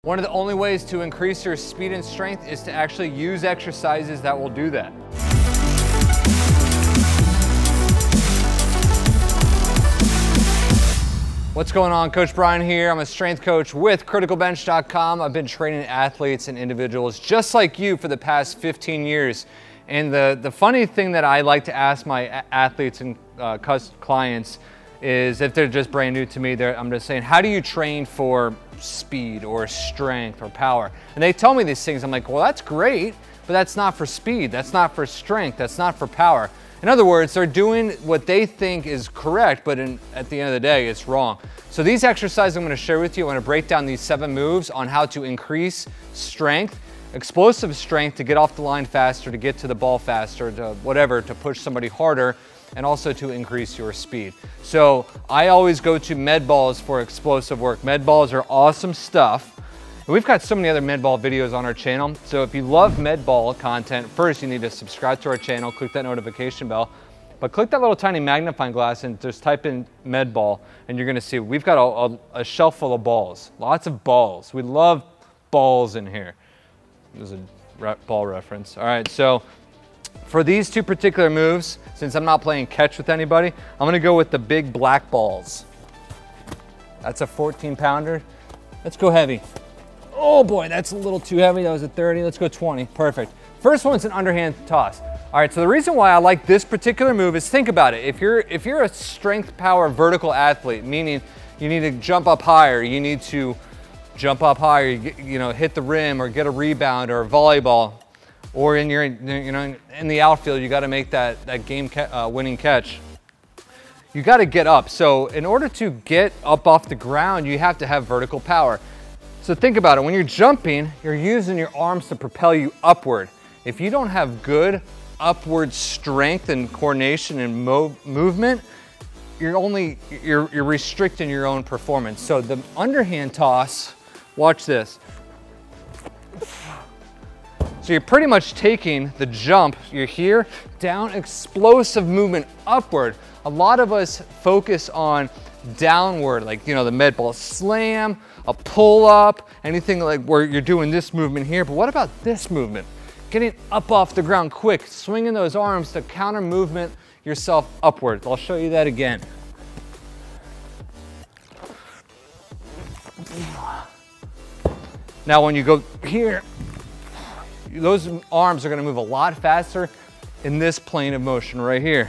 One of the only ways to increase your speed and strength is to actually use exercises that will do that. What's going on? Coach Brian here. I'm a strength coach with Criticalbench.com. I've been training athletes and individuals just like you for the past 15 years. And the funny thing that I like to ask my athletes and clients is, if they're just brand new to me, I'm just saying, how do you train for speed or strength or power? And they tell me these things. I'm like, well, that's great, but that's not for speed. That's not for strength. That's not for power. In other words, they're doing what they think is correct, but at the end of the day, it's wrong. So these exercises I'm going to share with you, I'm going to break down these 7 moves on how to increase strength, explosive strength to get off the line faster, to get to the ball faster, to whatever, to push somebody harder, and also to increase your speed. So I always go to med balls for explosive work. Med balls are awesome stuff. And we've got so many other med ball videos on our channel. So if you love med ball content, first you need to subscribe to our channel, click that notification bell, but click that little tiny magnifying glass and just type in med ball, and you're gonna see we've got a shelf full of balls, lots of balls. We love balls in here. There's a ball reference. All right, so for these 2 particular moves, since I'm not playing catch with anybody, I'm gonna go with the big black balls. That's a 14-pounder. Let's go heavy. Oh boy, that's a little too heavy. That was a 30, let's go 20, perfect. First one's an underhand toss. All right, so the reason why I like this particular move is, think about it. If you're a strength power vertical athlete, meaning you need to jump up higher, you need to jump up higher, you know, hit the rim or get a rebound or a volleyball, or in the outfield, you got to make that game winning catch. You got to get up. So in order to get up off the ground, you have to have vertical power. So think about it. When you're jumping, you're using your arms to propel you upward. If you don't have good upward strength and coordination and movement, you're restricting your own performance. So the underhand toss, watch this. So you're pretty much taking the jump, you're here, down, explosive movement upward. A lot of us focus on downward, like, you know, the med ball slam, a pull up, anything like where you're doing this movement here. But what about this movement? Getting up off the ground quick, swinging those arms to counter movement yourself upward. I'll show you that again. Now when you go here, those arms are gonna move a lot faster in this plane of motion right here.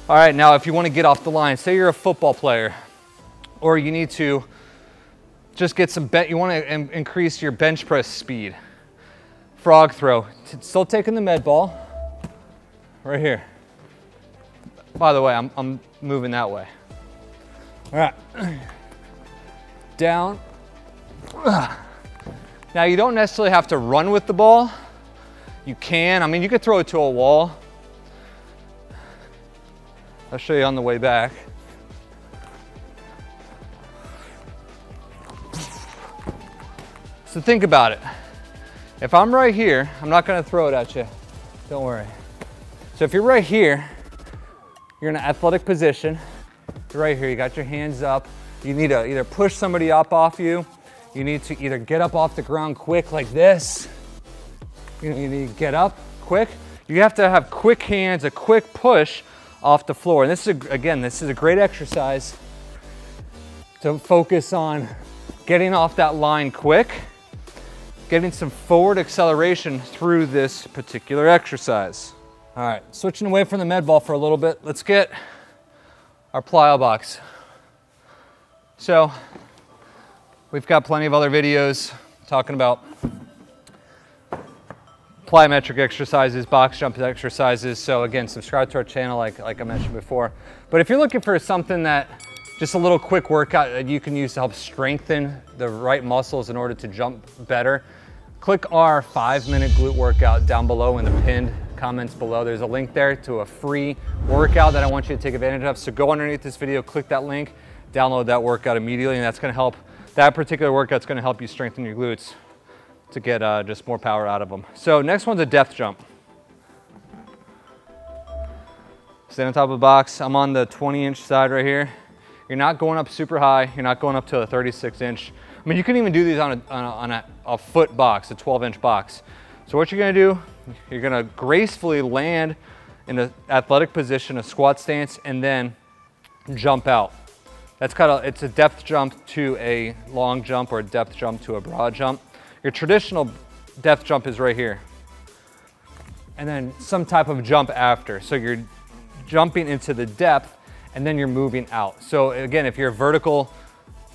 All right, now if you wanna get off the line, say you're a football player, or you need to just get some you wanna increase your bench press speed. Frog throw, still taking the med ball, right here. By the way, I'm moving that way. All right, down. Now you don't necessarily have to run with the ball. You can, I mean, you could throw it to a wall. I'll show you on the way back. So think about it. If I'm right here, I'm not gonna throw it at you, don't worry. So if you're right here, you're in an athletic position, you're right here, you got your hands up, you need to either push somebody up off you, you need to either get up off the ground quick like this. You need to get up quick. You have to have quick hands, a quick push off the floor. And this is, again, this is a great exercise to focus on getting off that line quick, getting some forward acceleration through this particular exercise. All right, switching away from the med ball for a little bit, let's get our plyo box. So, we've got plenty of other videos talking about plyometric exercises, box jump exercises. So again, subscribe to our channel like I mentioned before. But if you're looking for something that, just a little quick workout that you can use to help strengthen the right muscles in order to jump better, click our 5-minute glute workout down below in the pinned comments below. There's a link there to a free workout that I want you to take advantage of. So go underneath this video, click that link, download that workout immediately, and that's gonna help. That particular workout's gonna help you strengthen your glutes to get just more power out of them. So next one's a depth jump. Stand on top of the box. I'm on the 20-inch side right here. You're not going up super high. You're not going up to a 36-inch. I mean, you can even do these on a foot box, a 12-inch box. So what you're gonna do, you're gonna gracefully land in an athletic position, a squat stance, and then jump out. That's it's a depth jump to a long jump or a depth jump to a broad jump. Your traditional depth jump is right here. And then some type of jump after. So you're jumping into the depth and then you're moving out. So again, if you're a vertical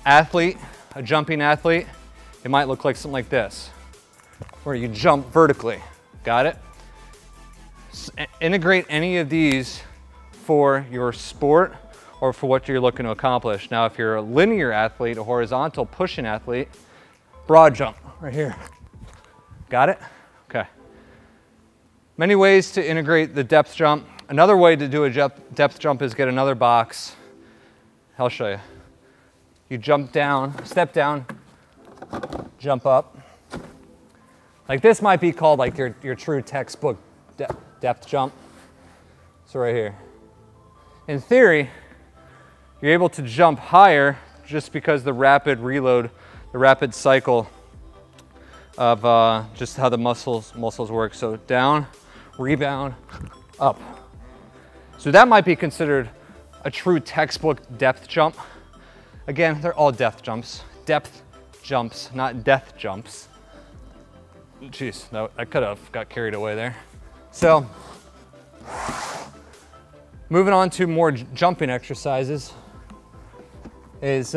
athlete, a jumping athlete, it might look like something like this, where you jump vertically. Got it? Integrate any of these for your sport or for what you're looking to accomplish. Now, if you're a linear athlete, a horizontal pushing athlete, broad jump right here. Got it? Okay. Many ways to integrate the depth jump. Another way to do a depth jump is get another box. I'll show you. You jump down, step down, jump up. Like this might be called like your true textbook depth jump. So right here. In theory, you're able to jump higher just because the rapid reload, the rapid cycle of just how the muscles work. So down, rebound, up. So that might be considered a true textbook depth jump. Again, they're all depth jumps, not death jumps. Jeez, no, I could have got carried away there. So, moving on to more jumping exercises is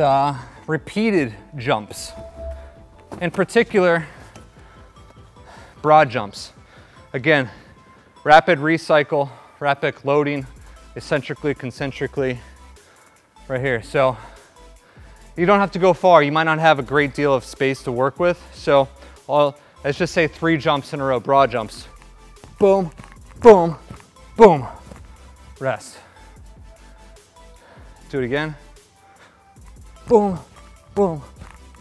repeated jumps. In particular, broad jumps. Again, rapid recycle, rapid loading, eccentrically, concentrically, right here. So you don't have to go far. You might not have a great deal of space to work with. So let's just say 3 jumps in a row, broad jumps. Boom, boom, boom, rest. Do it again. Boom, boom,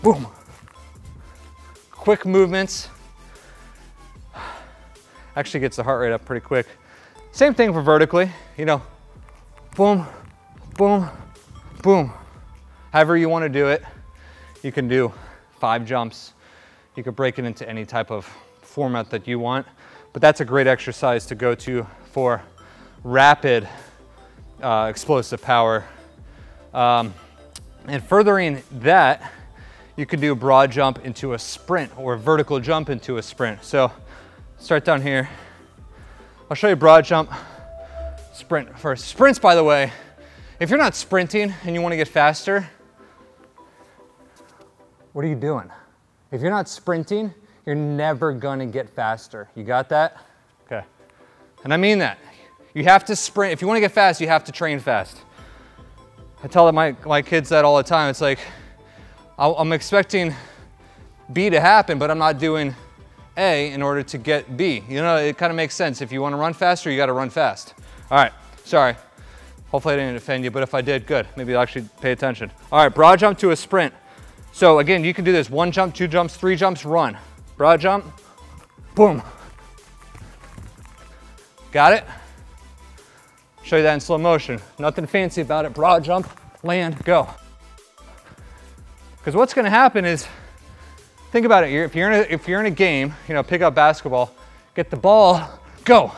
boom. Quick movements. Actually gets the heart rate up pretty quick. Same thing for vertically, you know, boom, boom, boom. However you want to do it, you can do 5 jumps. You could break it into any type of format that you want, but that's a great exercise to go to for rapid explosive power. And furthering that, you could do a broad jump into a sprint or a vertical jump into a sprint. So start down here. I'll show you broad jump, sprint first. Sprints, by the way, if you're not sprinting and you want to get faster, what are you doing? If you're not sprinting, you're never gonna get faster. You got that? Okay. And I mean that. You have to sprint. If you want to get fast, you have to train fast. I tell my kids that all the time. It's like, I'm expecting B to happen, but I'm not doing A in order to get B. You know, it kind of makes sense. If you want to run faster, you got to run fast. All right, sorry. Hopefully I didn't offend you, but if I did, good. Maybe I'll actually pay attention. All right, broad jump to a sprint. So again, you can do this 1 jump, 2 jumps, 3 jumps, run. Broad jump, boom. Got it? Show you that in slow motion. Nothing fancy about it. Broad jump, land, go. Because what's going to happen is, think about it. If you're in a game, you know, pick up basketball, get the ball, go.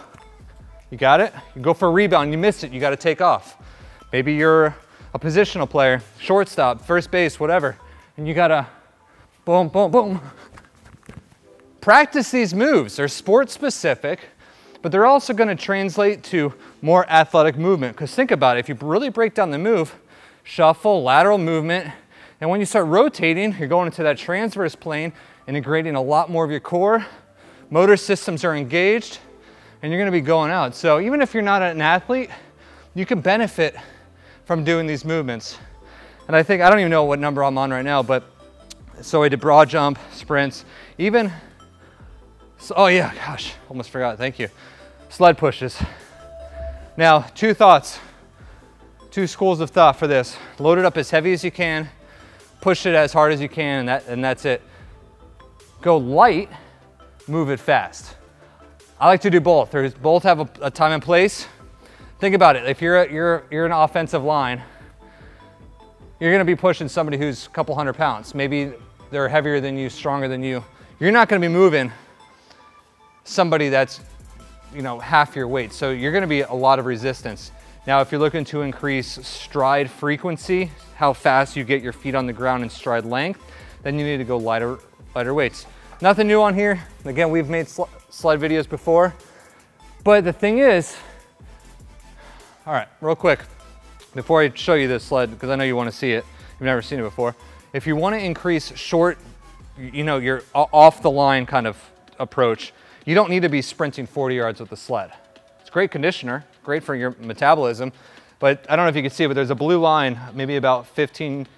You got it? You go for a rebound, you miss it, you got to take off. Maybe you're a positional player, shortstop, first base, whatever, and you got to boom, boom, boom. Practice these moves. They're sport specific, but they're also going to translate to more athletic movement. Because think about it, if you really break down the move, shuffle, lateral movement, and when you start rotating, you're going into that transverse plane, integrating a lot more of your core. Motor systems are engaged, and you're going to be going out. So even if you're not an athlete, you can benefit from doing these movements. And I think, I don't even know what number I'm on right now, but so I did broad jump, sprints, even, oh yeah, gosh, almost forgot, thank you. Sled pushes. Now, 2 thoughts, 2 schools of thought for this. Load it up as heavy as you can, push it as hard as you can, and that's it. Go light, move it fast. I like to do both. Both have a time and place. Think about it. If you're an offensive line, you're going to be pushing somebody who's a couple hundred pounds. Maybe they're heavier than you, stronger than you, you're not gonna be moving somebody that's, you know, half your weight. So you're gonna be a lot of resistance. Now, if you're looking to increase stride frequency, how fast you get your feet on the ground and stride length, then you need to go lighter weights. Nothing new on here. Again, we've made sled videos before, but the thing is, all right, real quick, before I show you this sled, because I know you want to see it, you've never seen it before. If you want to increase short, you know, your off the line kind of approach, you don't need to be sprinting 40 yards with the sled. It's a great conditioner, great for your metabolism, but I don't know if you can see it, but there's a blue line, maybe about 10,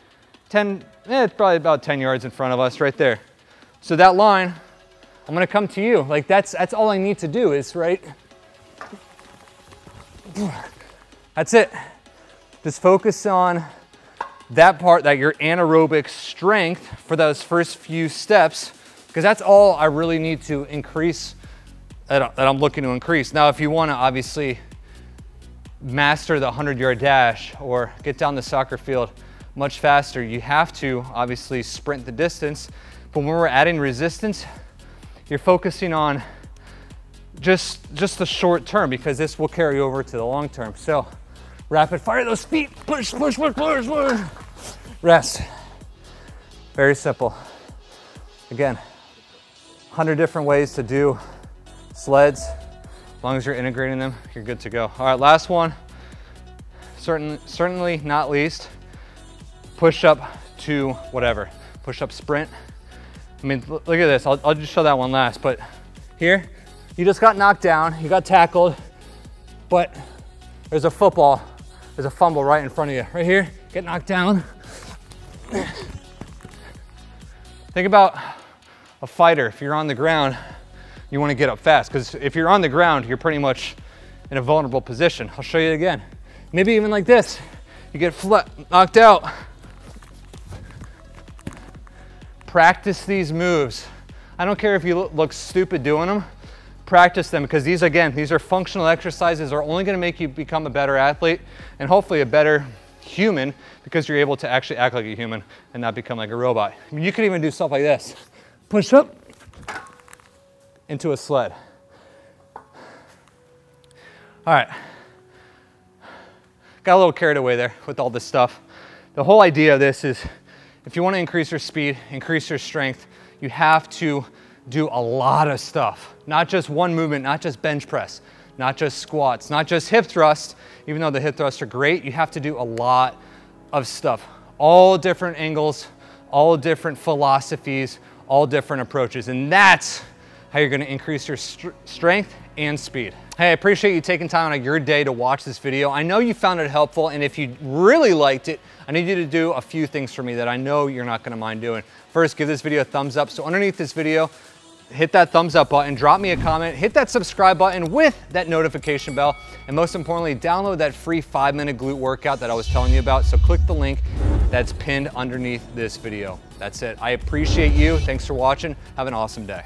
it's probably about 10 yards in front of us right there. So that line, I'm gonna come to you. Like that's all I need to do is, right? That's it. Just focus on that part, that your anaerobic strength for those first few steps, because that's all I really need to increase, that I'm looking to increase. Now, if you wanna obviously master the 100-yard dash or get down the soccer field much faster, you have to obviously sprint the distance. But when we're adding resistance, you're focusing on just the short term, because this will carry over to the long term. So rapid fire those feet, push, push, push, push, push. Rest. Very simple. Again, 100 different ways to do sleds. As long as you're integrating them, you're good to go. All right, last one, certainly not least, push up to whatever, push up sprint. I mean, look at this, I'll just show that one last, but here, you just got knocked down, you got tackled, but there's a football, there's a fumble right in front of you. Right here, get knocked down. Think about a fighter. If you're on the ground, you want to get up fast, because if you're on the ground, you're pretty much in a vulnerable position. I'll show you again. Maybe even like this, you get knocked out. Practice these moves. I don't care if you look stupid doing them, practice them, because these, again, these are functional exercises, are only gonna make you become a better athlete and hopefully a better human, because you're able to actually act like a human and not become like a robot. I mean, you could even do stuff like this. Push up into a sled. All right. Got a little carried away there with all this stuff. The whole idea of this is, if you want to increase your speed, increase your strength, you have to do a lot of stuff. Not just one movement, not just bench press, not just squats, not just hip thrusts. Even though the hip thrusts are great, you have to do a lot of stuff. All different angles, all different philosophies, all different approaches. And that's how you're going to increase your strength and speed. Hey, I appreciate you taking time out of your day to watch this video. I know you found it helpful, and if you really liked it, I need you to do a few things for me that I know you're not gonna mind doing. First, give this video a thumbs up. So underneath this video, hit that thumbs up button, drop me a comment, hit that subscribe button with that notification bell, and most importantly, download that free 5-minute glute workout that I was telling you about. So click the link that's pinned underneath this video. That's it. I appreciate you. Thanks for watching. Have an awesome day.